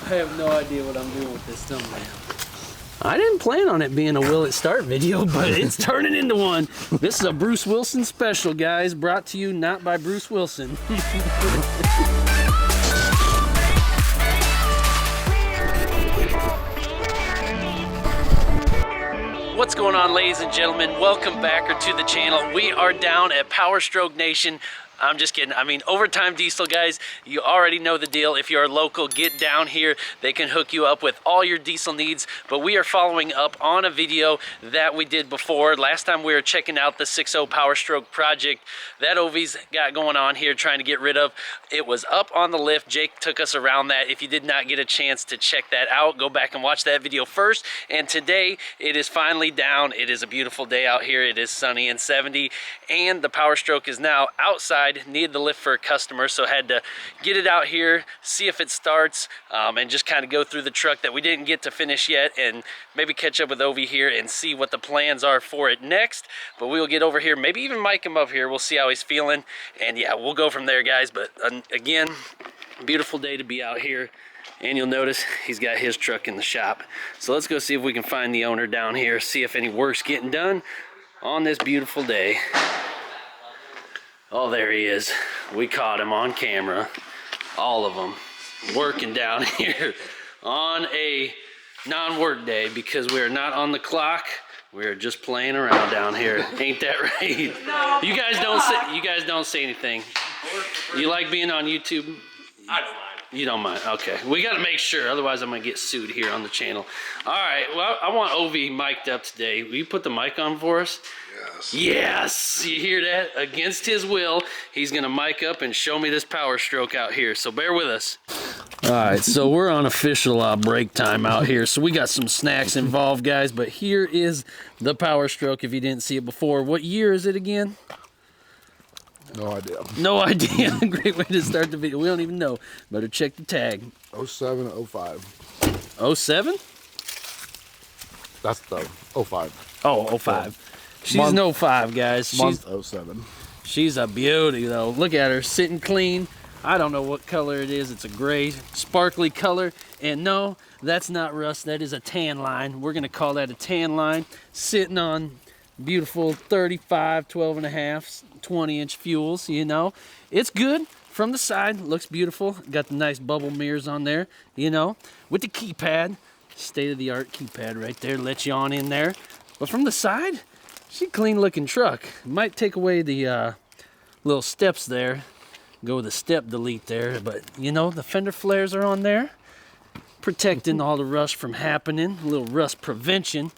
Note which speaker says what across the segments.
Speaker 1: I have no idea what I'm doing with this thumbnail. I didn't plan on it being a Will It Start video, but it's turning into one. This is a Bruce Wilson special, guys, brought to you not by Bruce Wilson. What's going on, ladies and gentlemen? Welcome back to the channel. We are down at Powerstroke Nation. I'm just kidding. I mean, Overtime Diesel, guys, you already know the deal. If you're local, get down here. They can hook you up with all your diesel needs. But we are following up on a video that we did before. Last time we were checking out the 6.0 Powerstroke project that Ovi's got going on here, trying to get rid of. It was up on the lift. Jake took us around that. If you did not get a chance to check that out, go back and watch that video first. And today, it is finally down. It is a beautiful day out here. It is sunny and 70. And the Powerstroke is now outside. Needed the lift for a customer, so had to get it out here, see if it starts, and just kind of go through the truck that we didn't get to finish yet, and maybe catch up with Ovi here and see what the plans are for it next. But we will get over here, maybe even mic him up here. We'll see how he's feeling, and yeah, we'll go from there, guys. But again, beautiful day to be out here. And you'll notice he's got his truck in the shop. So let's go see if we can find the owner down here, see if any work's getting done on this beautiful day. Oh, there he is. We caught him on camera. All of them working down here on a non-work day because we are not on the clock. We're just playing around down here. Ain't that right? No. You guys don't say anything. You like being on YouTube?
Speaker 2: I don't mind.
Speaker 1: You don't mind? Okay. We got to make sure, otherwise I'm going to get sued here on the channel. All right. Well, I want Ovi mic'd up today. Will you put the mic on for us?
Speaker 2: Yes.
Speaker 1: Yes. You hear that? Against his will, he's going to mic up and show me this Powerstroke out here. So bear with us. All right. So we're on official break time out here. So we got some snacks involved, guys. But here is the Powerstroke if you didn't see it before. What year is it again?
Speaker 2: No idea.
Speaker 1: No idea. Great way to start the video. We don't even know. Better check the tag.
Speaker 2: 07, 05.
Speaker 1: 07?
Speaker 2: That's the 05.
Speaker 1: Oh, 05. She's an 05, guys.
Speaker 2: She's 07.
Speaker 1: She's a beauty, though. Look at her, sitting clean. I don't know what color it is. It's a gray, sparkly color. And no, that's not rust. That is a tan line. We're going to call that a tan line. Sitting on beautiful 35, 12 and a half, 20-inch fuels, you know. It's good from the side. Looks beautiful. Got the nice bubble mirrors on there, you know. With the keypad. State-of-the-art keypad right there. Let you on in there. But from the side, she's a clean-looking truck. Might take away the little steps there. Go with the step delete there. But, you know, the fender flares are on there. Protecting all the rust from happening. A little rust prevention.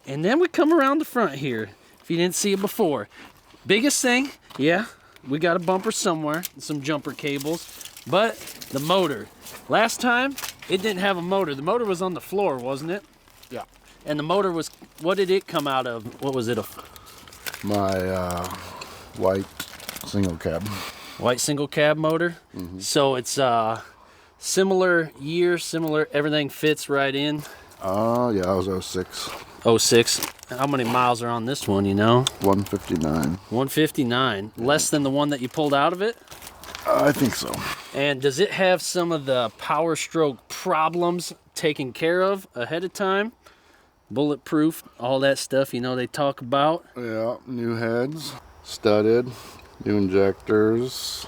Speaker 1: And then we come around the front here, if you didn't see it before. Biggest thing, yeah, we got a bumper somewhere, some jumper cables, but the motor. Last time, it didn't have a motor. The motor was on the floor, wasn't it?
Speaker 2: Yeah.
Speaker 1: And the motor was, what did it come out of? What was it?
Speaker 2: My white single cab.
Speaker 1: White single cab motor? Mm-hmm. So it's similar year, similar, everything fits right in.
Speaker 2: Yeah, it was 06.
Speaker 1: 06. How many miles are on this one, you know?
Speaker 2: 159.
Speaker 1: 159. Less than the one that you pulled out of it?
Speaker 2: I think so.
Speaker 1: And does it have some of the Powerstroke problems taken care of ahead of time? Bulletproof, all that stuff, you know, they talk about.
Speaker 2: Yeah, new heads, studded, new injectors,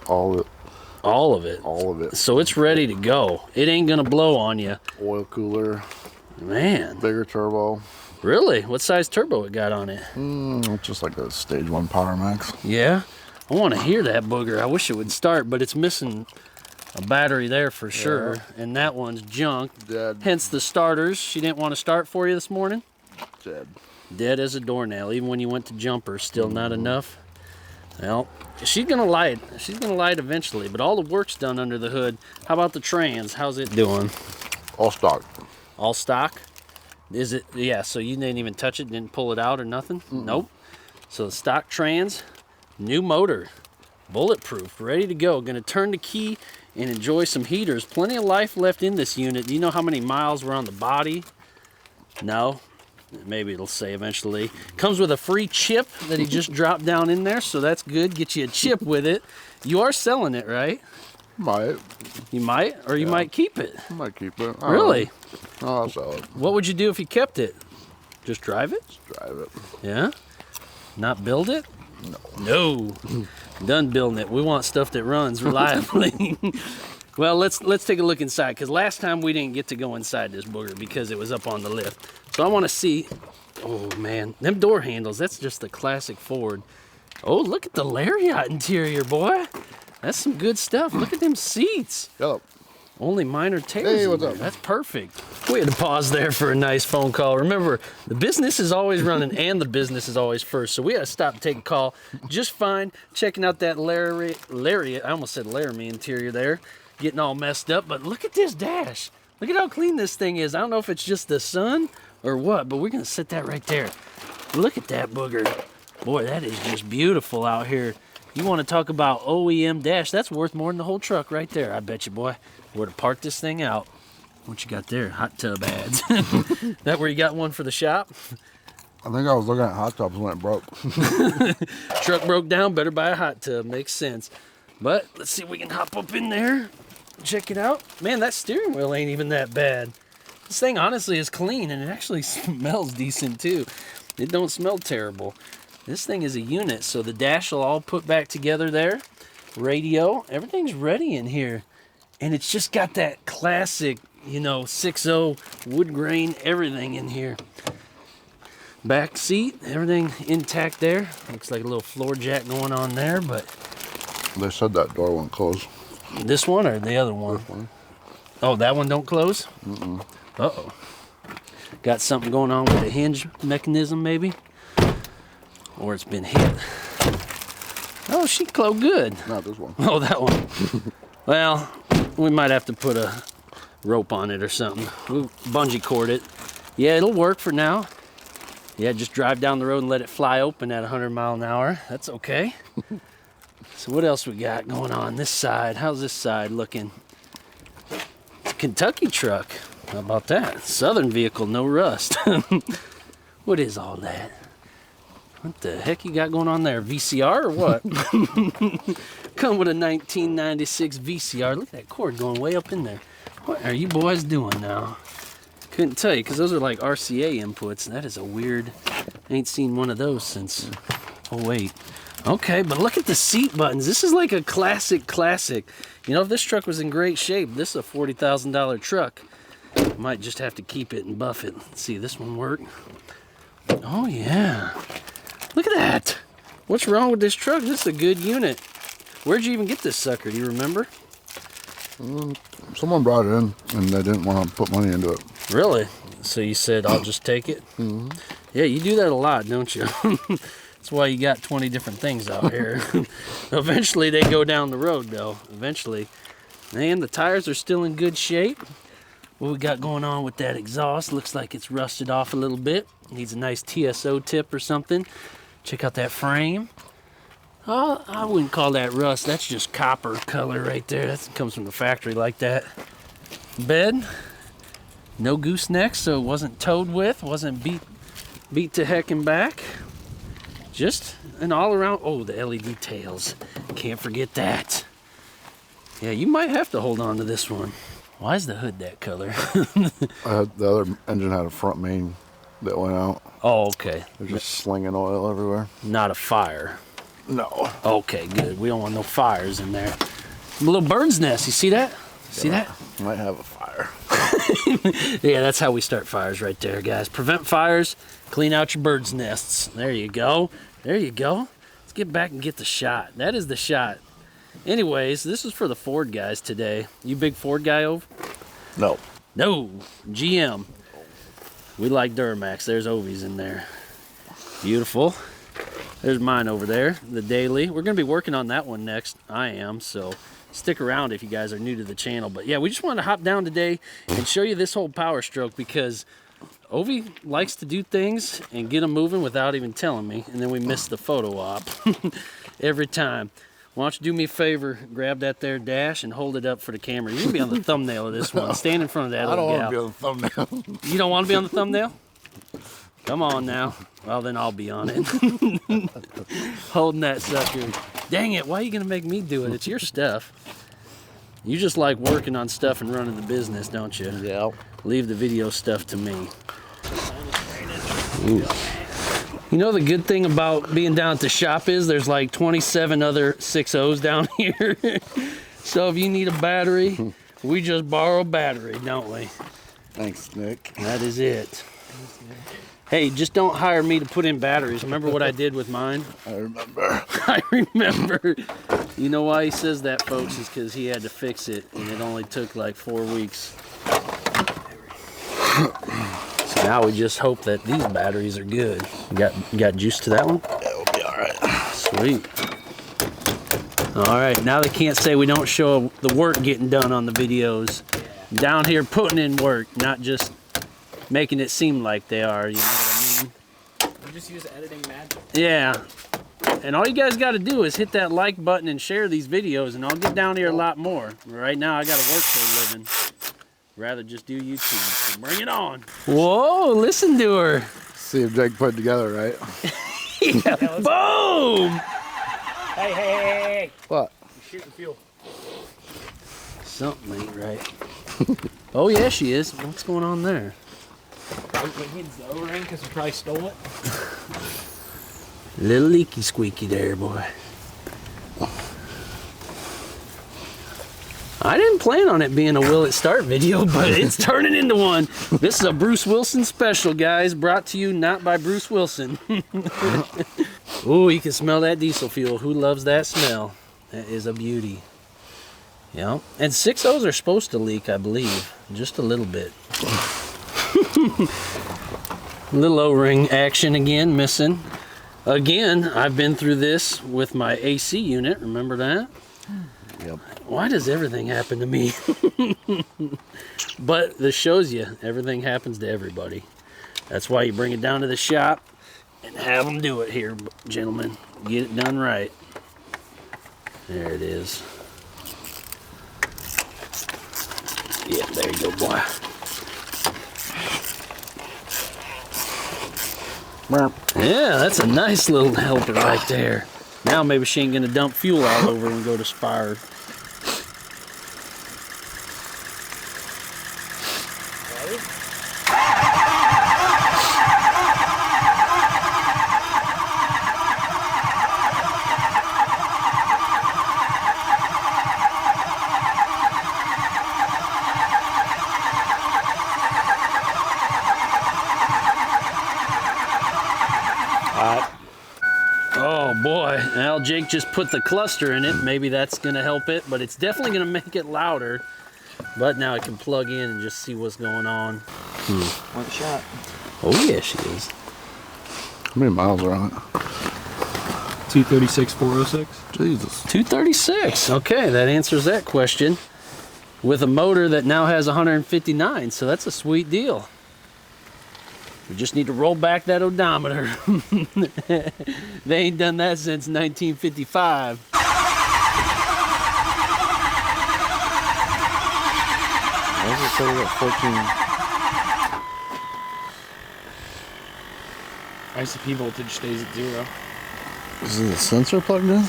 Speaker 2: all of it.
Speaker 1: All of it?
Speaker 2: All of it.
Speaker 1: So it's ready to go. It ain't going to blow on you.
Speaker 2: Oil cooler.
Speaker 1: Man.
Speaker 2: Bigger turbo.
Speaker 1: Really? What size turbo it got on it?
Speaker 2: Just like a Stage 1 Power Max.
Speaker 1: Yeah? I want to hear that booger. I wish it would start, but it's missing a battery there for sure. Yeah. And that one's junk.
Speaker 2: Dead.
Speaker 1: Hence the starters. She didn't want to start for you this morning?
Speaker 2: Dead.
Speaker 1: Dead as a doornail. Even when you went to jumper, still not enough. Well, she's going to light. She's going to light eventually, but all the work's done under the hood. How about the trans? How's it doing?
Speaker 2: All stock.
Speaker 1: All stock? Is it? Yeah, so you didn't even touch it, didn't pull it out or nothing? Nope. So the stock trans, new motor, bulletproof, ready to go. Gonna turn the key and enjoy some heaters. Plenty of life left in this unit. Do you know how many miles were on the body? No? Maybe it'll say eventually. Comes with a free chip that he just dropped down in there, so that's good. Get you a chip with it. You are selling it, right?
Speaker 2: Might.
Speaker 1: You might, or you might keep it.
Speaker 2: I might keep it.
Speaker 1: Really?
Speaker 2: Oh, I'll sell it.
Speaker 1: What would you do if you kept it? Just drive it?
Speaker 2: Just drive it.
Speaker 1: Yeah? Not build it?
Speaker 2: No.
Speaker 1: No. Done building it. We want stuff that runs reliably. Well, let's take a look inside, because last time we didn't get to go inside this booger because it was up on the lift. So I want to see. Oh man, them door handles, that's just the classic Ford. Oh, look at the Lariat interior, boy. That's some good stuff. Look at them seats.
Speaker 2: Yep.
Speaker 1: Only minor tears.
Speaker 2: Hey,
Speaker 1: in
Speaker 2: what's
Speaker 1: there.
Speaker 2: up?
Speaker 1: That's perfect. We had to pause there for a nice phone call. Remember, the business is always running and the business is always first. So we had to stop and take a call. Just fine. Checking out that Lariat. I almost said Laramie interior there. Getting all messed up. But look at this dash. Look at how clean this thing is. I don't know if it's just the sun or what, but we're going to set that right there. Look at that booger. Boy, that is just beautiful out here. You want to talk about OEM dash, that's worth more than the whole truck right there, I bet you, boy. Where to park this thing out. What you got there? Hot tub ads. That where you got one for the shop?
Speaker 2: I think I was looking at hot tubs when it broke.
Speaker 1: Truck broke down, better buy a hot tub. Makes sense. But let's see if we can hop up in there. Check it out. Man, that steering wheel ain't even that bad. This thing honestly is clean, and it actually smells decent too. It don't smell terrible. This thing is a unit, so the dash will all put back together there. Radio, everything's ready in here. And it's just got that classic, you know, 6.0 wood grain, everything in here. Back seat, everything intact there. Looks like a little floor jack going on there, but...
Speaker 2: They said that door won't close.
Speaker 1: This one or the other one?
Speaker 2: This one.
Speaker 1: Oh, that one don't close?
Speaker 2: Mm-mm.
Speaker 1: Uh-oh. Got something going on with the hinge mechanism, maybe? Or it's been hit. Oh, she closed good.
Speaker 2: Not this one.
Speaker 1: Oh, that one. Well, we might have to put a rope on it or something. We'll bungee cord it. Yeah, it'll work for now. Yeah, just drive down the road and let it fly open at 100 miles an hour. That's okay. So what else we got going on this side? How's this side looking? It's a Kentucky truck. How about that? Southern vehicle, no rust. What is all that? What the heck you got going on there? VCR or what? Come with a 1996 VCR. Look at that cord going way up in there. What are you boys doing now? Couldn't tell you, because those are like RCA inputs. That is a weird... Ain't seen one of those since... Oh, wait. Okay, but look at the seat buttons. This is like a classic. You know, if this truck was in great shape, this is a $40,000 truck. Might just have to keep it and buff it. Let's see, this one work? Oh, yeah. Look at that. What's wrong with this truck? This is a good unit. Where'd you even get this sucker? Do you remember?
Speaker 2: Someone brought it in, and they didn't want to put money into it.
Speaker 1: Really? So you said, I'll just take it?
Speaker 2: Mm-hmm.
Speaker 1: Yeah, you do that a lot, don't you? That's why you got 20 different things out here. Eventually, they go down the road, though. Eventually. And the tires are still in good shape. What we got going on with that exhaust? Looks like it's rusted off a little bit. Needs a nice TSO tip or something. Check out that frame. Oh, I wouldn't call that rust. That's just copper color right there. That comes from the factory like that. Bed. No goosenecks, so it wasn't towed with. Wasn't beat to heck and back. Just an all-around... Oh, the LED tails. Can't forget that. Yeah, you might have to hold on to this one. Why is the hood that color?
Speaker 2: The other engine had a front main that went out.
Speaker 1: Oh, okay.
Speaker 2: They're just slinging oil everywhere.
Speaker 1: Not a fire.
Speaker 2: No.
Speaker 1: Okay, good. We don't want no fires in there. A little bird's nest. You see that? See that?
Speaker 2: Might have a fire.
Speaker 1: Yeah, that's how we start fires right there, guys. Prevent fires. Clean out your bird's nests. There you go. There you go. Let's get back and get the shot. That is the shot. Anyways, this is for the Ford guys today. You big Ford guy, Ove?
Speaker 2: No.
Speaker 1: No. GM. We like Duramax. There's Ovies in there. Beautiful. There's mine over there, the Daily. We're going to be working on that one next. I am, so stick around if you guys are new to the channel. But yeah, we just wanted to hop down today and show you this whole Powerstroke because Ovi likes to do things and get them moving without even telling me, and then we miss the photo op every time. Why don't you do me a favor, grab that there dash and hold it up for the camera. You're going to be on the thumbnail of this one. Stand in front of that little gal.
Speaker 2: I don't want to be on the thumbnail.
Speaker 1: You don't want to be on the thumbnail? Come on now. Well, then I'll be on it. Holding that sucker. Dang it, why are you going to make me do it? It's your stuff. You just like working on stuff and running the business, don't you?
Speaker 2: Yeah.
Speaker 1: Leave the video stuff to me. Ooh. You know the good thing about being down at the shop is there's like 27 other 6.0s down here. So if you need a battery, we just borrow a battery, don't we?
Speaker 2: Thanks, Nick.
Speaker 1: That is it. Hey, just don't hire me to put in batteries. Remember what I did with mine?
Speaker 2: I remember.
Speaker 1: I remember. You know why he says that, folks, is because he had to fix it, and it only took like 4 weeks. So now we just hope that these batteries are good. You got juice to that one?
Speaker 2: Yeah, we'll be all right.
Speaker 1: Sweet. All right, now they can't say we don't show the work getting done on the videos. Down here putting in work, not just making it seem like they are, you know what I mean?
Speaker 3: We just use editing magic.
Speaker 1: Yeah. And all you guys got to do is hit that like button and share these videos, and I'll get down here a lot more. Right now, I got to work for a living. Rather just do YouTube. So bring it on. Whoa, listen to her.
Speaker 2: See if Jake put it together, right?
Speaker 1: Yeah. Boom!
Speaker 3: Hey.
Speaker 2: What?
Speaker 3: You're shooting fuel.
Speaker 1: Something ain't right. Oh, yeah, she is. What's going on there?
Speaker 3: Probably needs the O-ring because we probably stole it.
Speaker 1: Little leaky squeaky there, boy. I didn't plan on it being a Will It Start video, but it's turning into one. This is a Bruce Wilson special, guys, brought to you not by Bruce Wilson. Ooh, you can smell that diesel fuel. Who loves that smell? That is a beauty. Yeah, and 6.0s are supposed to leak, I believe, just a little bit. Little O-ring action again, missing. Again, I've been through this with my AC unit. Remember that?
Speaker 2: Yep.
Speaker 1: Why does everything happen to me? But this shows you everything happens to everybody. That's why you bring it down to the shop and have them do it here, gentlemen. Get it done right. There it is. Yeah, there you go, boy. Yeah, that's a nice little helper right there. Now maybe she ain't gonna dump fuel all over and go to Spire. Oh boy, now Jake just put the cluster in it. Maybe that's gonna help it, but it's definitely gonna make it louder. But now I can plug in and just see what's going on.
Speaker 3: Worth a shot.
Speaker 1: Oh yeah, she is.
Speaker 2: How many miles are on it?
Speaker 3: 236, 406.
Speaker 2: Jesus.
Speaker 1: 236, okay, that answers that question. With a motor that now has 159, so that's a sweet deal. We just need to roll back that odometer. They ain't done that since 1955.
Speaker 2: Why does it say we got 14?
Speaker 3: ICP voltage stays at 0.
Speaker 2: Is the sensor plugged in?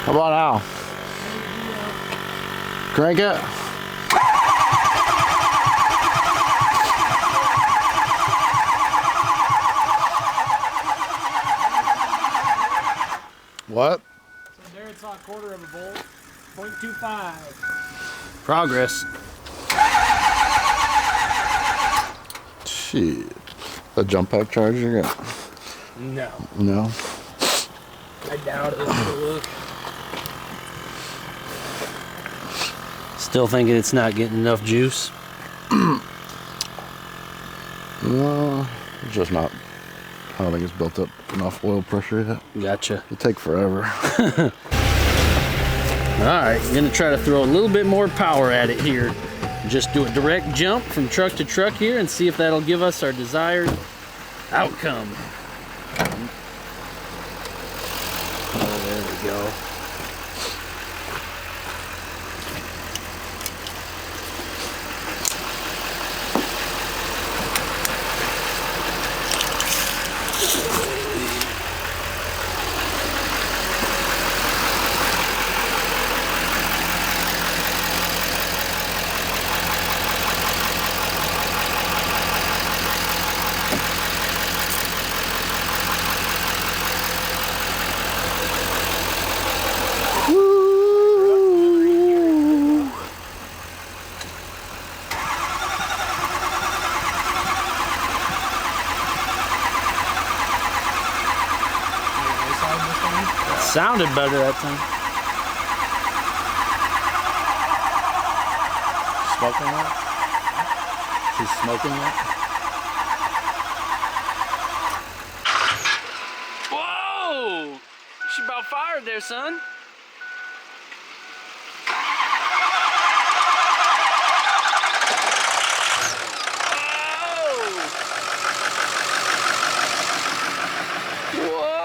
Speaker 2: How about now? Crank it. What?
Speaker 3: So there it's on 1/4 of a volt, 0.25.
Speaker 1: Progress.
Speaker 2: Shit. A jump pack charger?
Speaker 3: No.
Speaker 2: No.
Speaker 3: I doubt it. Look.
Speaker 1: Still thinking it's not getting enough juice?
Speaker 2: No. It's just not. I don't think it's built up enough oil pressure yet.
Speaker 1: Gotcha.
Speaker 2: It'll take forever.
Speaker 1: Alright, I'm gonna try to throw a little bit more power at it here. Just do a direct jump from truck to truck here and see if that'll give us our desired outcome. Oh, there we go.
Speaker 3: Sounded better that time.
Speaker 2: Smoking yet? She's smoking yet?
Speaker 1: Whoa! She about fired there, son. Whoa!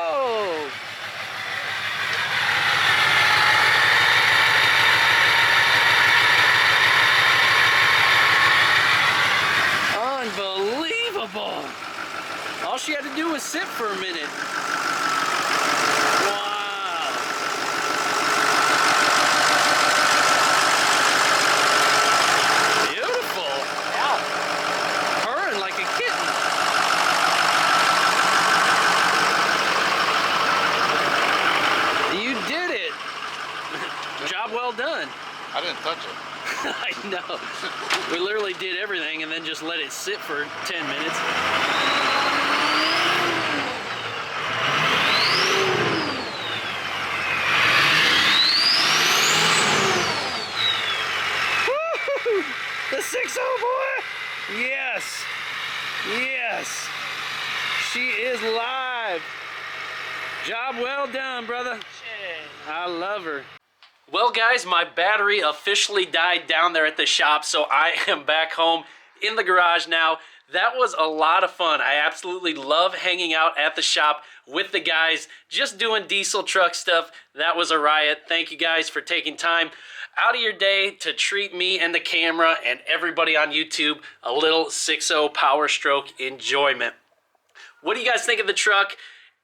Speaker 1: Unbelievable! All she had to do was sit for a minute. Wow! Beautiful! Yeah. Purring like a kitten. You did it! Job well done.
Speaker 2: I didn't touch it.
Speaker 1: I know. We literally did everything and then just let it sit for 10 minutes. Woo! The 6.0 boy! Yes! Yes! She is live! Job well done, brother. I love her. Well guys, my battery officially died down there at the shop, so I am back home in the garage now. That was a lot of fun. I absolutely love hanging out at the shop with the guys, just doing diesel truck stuff. That was a riot. Thank you guys for taking time out of your day to treat me and the camera and everybody on YouTube a little 6.0 Powerstroke enjoyment. What do you guys think of the truck?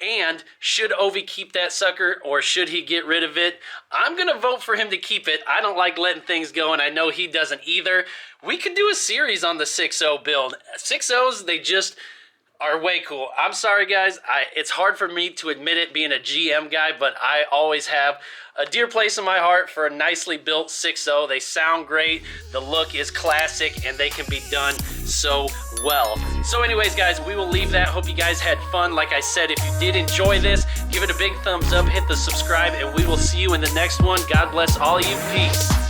Speaker 1: And should Ovi keep that sucker or should he get rid of it? I'm going to vote for him to keep it. I don't like letting things go, and I know he doesn't either. We could do a series on the 6.0 build. 6.0s, they just are way cool. I'm sorry, guys. It's hard for me to admit it being a GM guy, but I always have a dear place in my heart for a nicely built 6.0. They sound great. The look is classic, and they can be done so well. So anyways, guys, we will leave that. Hope you guys had fun. Like I said, if you did enjoy this, give it a big thumbs up, hit the subscribe, and we will see you in the next one. God bless all of you. Peace.